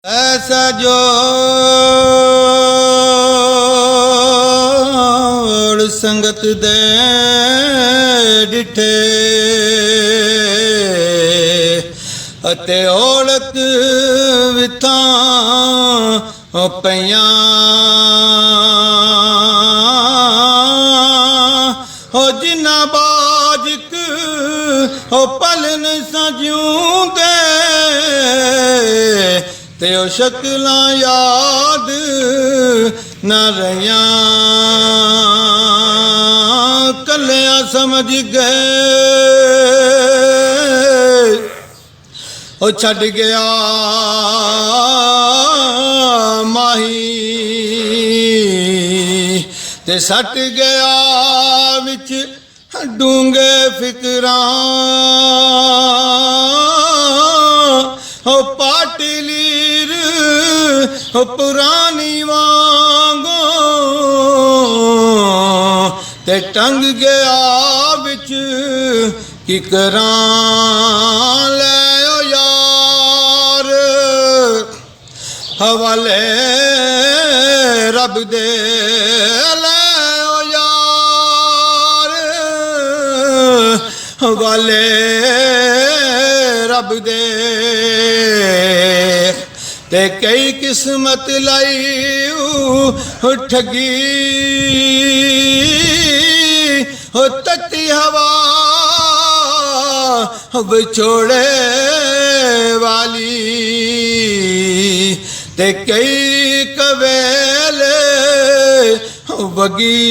ऐसा जोड़ संगत दे डिठे अते औलत विथां पईयां हो जिन्ना बाजिक हो पलन सजूंदे ते ओ शक्लां याद न रहियां कलियां समझ गए ओ छड़ गया माही ते सट गया विच डूंगे फिकरां हो पाटलीर हो पुरानी वांगो ते टंग गया विच की करां ले ओ यार हवाले रब दे ले ओ यार हवाले रब दे ते कई किस्मत लाई ठगी हो तती हवा विछोड़े वाली ते कई कवेले वगी